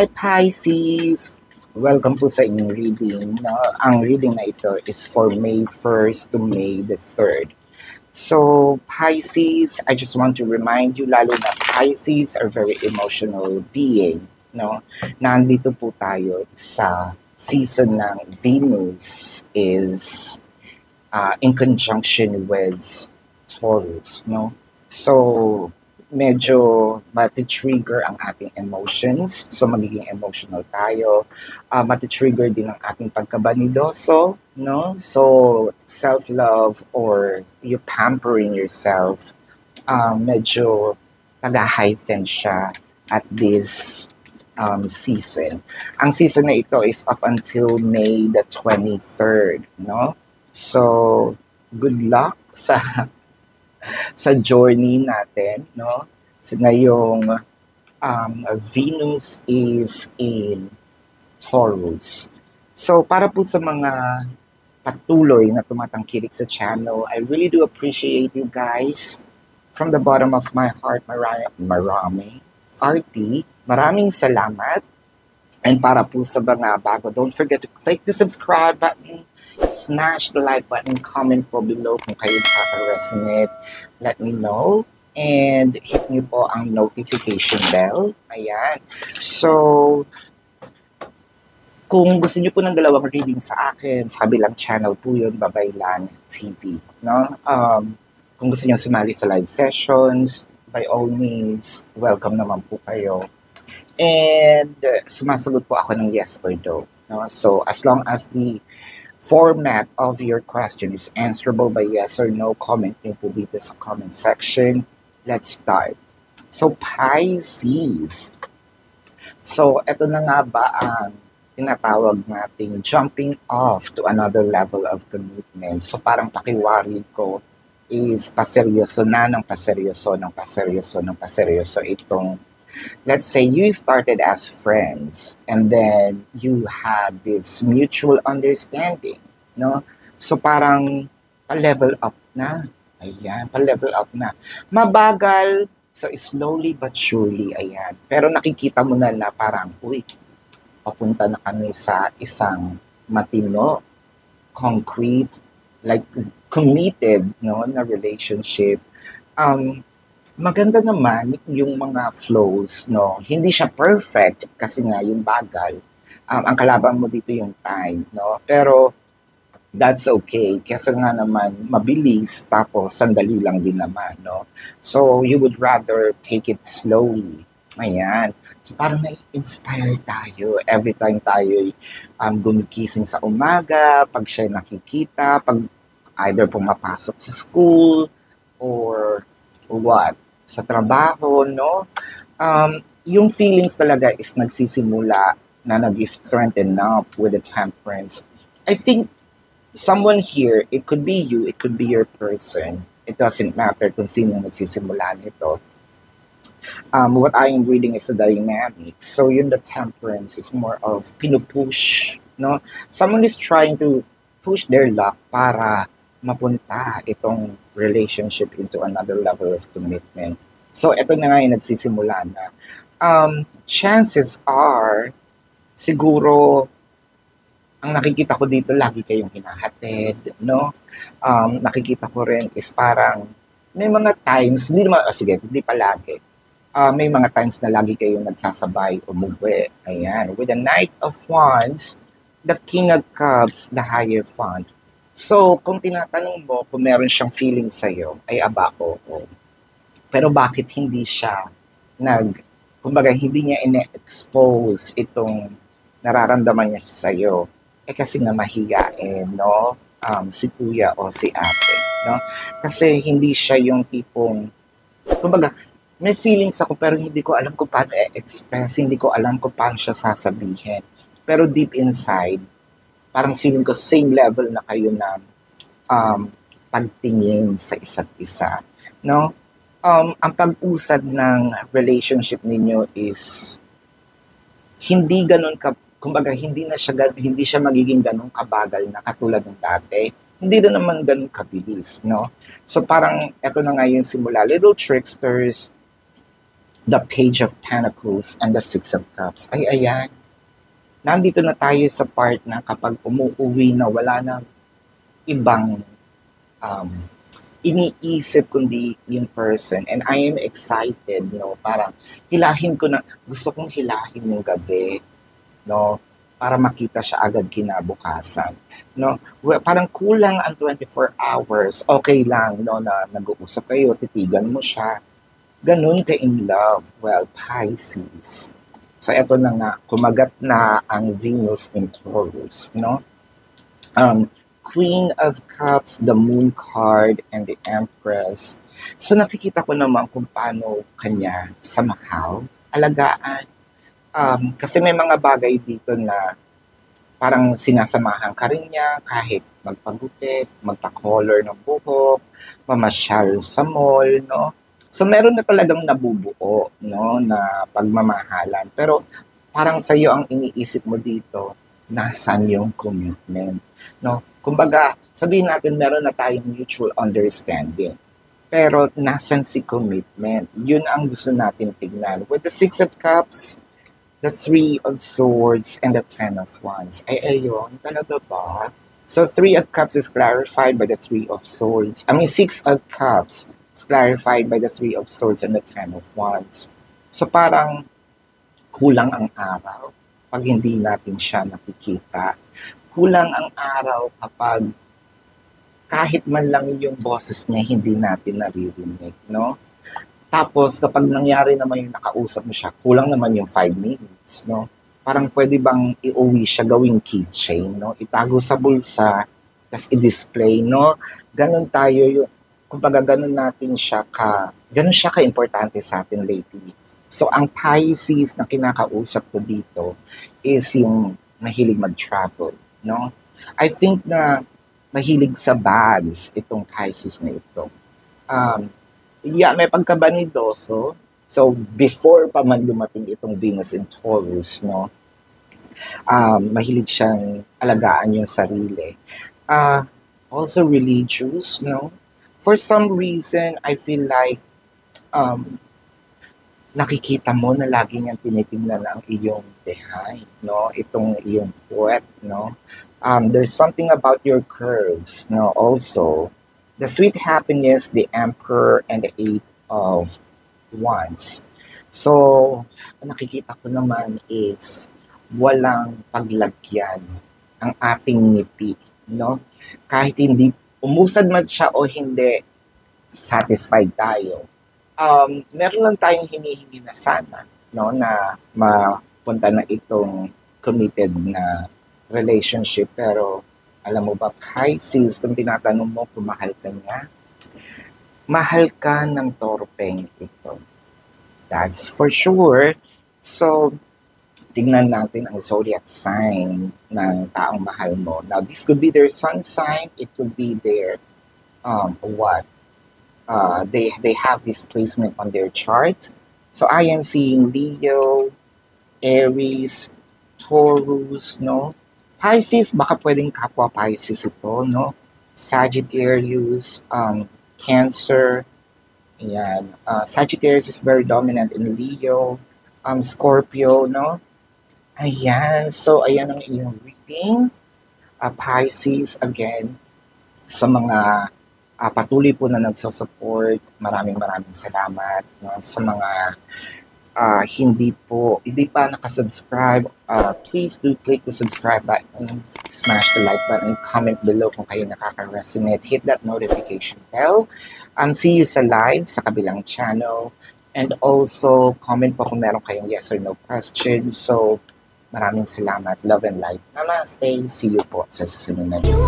Hi Pisces! Welcome po sa inyong reading. No? Ang reading na ito is for May 1st to May the 3rd. So, Pisces, I just want to remind you, lalo na Pisces are very emotional being. No? Nandito po tayo sa season ng Venus is in conjunction with Taurus. No? So, medyo mati-trigger ang ating emotions. So, magiging emotional tayo. Mati-trigger din ang ating pagkabanidoso, no? So, self-love or you pampering yourself, medyo nag-heighten siya at this season. Ang season na ito is up until May the 23rd, no? So, good luck sa journey natin, no? So, ngayong Venus is in Taurus. So, para po sa mga patuloy na tumatangkilik sa channel, I really do appreciate you guys. From the bottom of my heart, marami. RT, maraming salamat. And para po sa mga bago, don't forget to click the subscribe button, smash the like button, comment po below kung kayo nakaka-resonate. Let me know. And hit nyo po ang notification bell. Ayan. So, kung gusto nyo po ng dalawang reading sa akin, sa kabilang channel po yun, Babaylan TV. No? Kung gusto nyo sumali sa live sessions, by all means, welcome naman po kayo. And sumasagot po ako ng yes or no. No? So, as long as the format of your question is answerable by yes or no, comment nyo po dito sa comment section. Let's start. So, Pisces. So, ito na nga ba ang tinatawag nating jumping off to another level of commitment. So, parang pakiwari ko is paseryoso na ng paseryoso ng paseryoso ng paseryoso itong, let's say you started as friends and then you had this mutual understanding, no? So parang pa-level up na. Ayan, pa-level up na. Mabagal, so slowly but surely, ayan. Pero nakikita mo na parang, uy, papunta na kami sa isang matino, concrete, like committed, no, na relationship. Maganda naman yung mga flows, no? Hindi siya perfect kasi nga yung bagal. Ang kalaban mo dito yung time, no? Pero that's okay kasi nga naman mabilis tapos sandali lang din naman, no? So you would rather take it slowly. Ayan. So parang na-inspire tayo every time tayo gumigising sa umaga, pag siya nakikita, pag either pumapasok sa school or what, sa trabaho, no? Yung feelings talaga is nagsisimula na nag-strengthen up with the temperance. I think someone here, it could be you, it could be your person. It doesn't matter kung sino nagsisimula nito. What I am reading is the dynamics. So yun, the temperance is more of pinupush, no? Someone is trying to push their luck para mapunta itong relationship into another level of commitment. So, ito na nga yung nagsisimula na. Chances are, siguro, ang nakikita ko dito, lagi kayong hinahatid, no? Nakikita ko rin is parang, may mga times, hindi naman, sige, hindi palagi. May mga times na lagi kayong nagsasabay, umuwi. Ayan, with the Knight of Wands, the King of Cups, the Hierophant. So, kung tinatanong mo kung meron siyang feeling sa'yo, ay aba, oo. Pero bakit hindi siya kumbaga hindi niya ine-expose itong nararamdaman niya sa'yo? Kasi nga mahiyain, no? Si kuya o si ate, no? Kasi hindi siya yung tipong, kumbaga, may feelings ako pero hindi ko alam kung paano i-express, hindi ko alam kung paano siya sasabihin. Pero deep inside, parang feeling ko same level na kayo na pagtingin sa isa't isa, no? Ang pag-usad ng relationship ninyo is hindi ganun kumbaga hindi siya magiging ganun kabagal na katulad ng dati. Hindi na naman ganun kabilis, no? So parang eto na nga yung simula, little tricksters, the Page of Pentacles and the Six of Cups. Ay, ayan. Nandito na tayo sa part na kapag umuuwi na wala nang ibang um, iniisip kundi yung person. And I am excited, no? Parang hilahin ko na, gusto kong hilahin yung gabi, no? Para makita siya agad kinabukasan, no? Well, parang kulang ang 24 hours. Okay lang, no, na nag-uusap kayo, titigan mo siya. Ganun ka in love. Well, Pisces. So, eto na nga, kumagat na ang Venus in Taurus, no? Queen of Cups, the Moon card, and the Empress. So, nakikita ko naman kung paano kanya somehow alagaan. Kasi may mga bagay dito na parang sinasamahan ka rin niya kahit magpagupit, magpa-color ng buhok, mamasyal sa mall, no? So, meron na talagang nabubuo, no, na pagmamahalan. Pero, parang sa'yo ang iniisip mo dito, nasan yung commitment, no? Kumbaga, sabihin natin meron na tayong mutual understanding. Pero, nasan si commitment? Yun ang gusto natin tignan. With the Six of Cups, the Three of Swords, and the Ten of Wands. Ay, ayun, talaga ba? So, Three of Cups is clarified by the Three of Swords. Six of Cups clarified by the Three of Swords and the Ten of Wands. So parang kulang ang araw pag hindi natin siya nakikita. Kulang ang araw kapag kahit man lang yung boses niya hindi natin naririnig, no? Tapos kapag nangyari naman yung nakausap mo siya, kulang naman yung 5 minutes, no? Parang pwede bang iuwi siya gawing keychain, no? Itago sa bulsa, tas i-display, no? Ganon tayo yung kumbaga ganun natin siya ganun siya ka-importante sa atin lately. So, ang Pisces na kinakausap ko dito is yung mahilig mag-travel, no? I think na mahilig sa bags itong Pisces na ito. May pagkabanidoso. So, before pa man dumating itong Venus in Taurus, no? Mahilig siyang alagaan yung sarili. Also religious, no? For some reason, I feel like nakikita mo na lagi niyang tinitingnan ang iyong behind, no? Itong iyong puwet, no? There's something about your curves, no? Also, the Sweet Happiness, the Emperor, and the Eight of Wands. So, nakikita ko naman is walang paglagyan ang ating ngiti, no? Kahit hindi umusad man siya o hindi, satisfied tayo. Meron lang tayong hinihingi na sana, no, na mapunta na itong committed na relationship. Pero, alam mo ba, Pisces, kung tinatanong mo kung mahal ka niya, mahal ka ng torpeng ito. That's for sure. So, tingnan natin ang zodiac sign ng taong mahal mo. Now, this could be their sun sign. It could be their, they have this placement on their chart. So, I am seeing Leo, Aries, Taurus, no? Pisces, baka pwedeng kapwa Pisces ito, no? Sagittarius, Cancer, ayan. Sagittarius is very dominant in Leo, Scorpio, no? Ayan. So, ayan ang iyong reading. Pisces, again, sa mga patuloy po na nagsusupport, maraming salamat. No? Sa mga hindi pa nakasubscribe, please do click the subscribe button, smash the like button, comment below kung kayo nakaka-resonate, hit that notification bell. See you sa live sa kabilang channel. And also, comment po kung meron kayong yes or no question. So, maraming salamat. Love and light. Namaste. See you po sa susunod na video.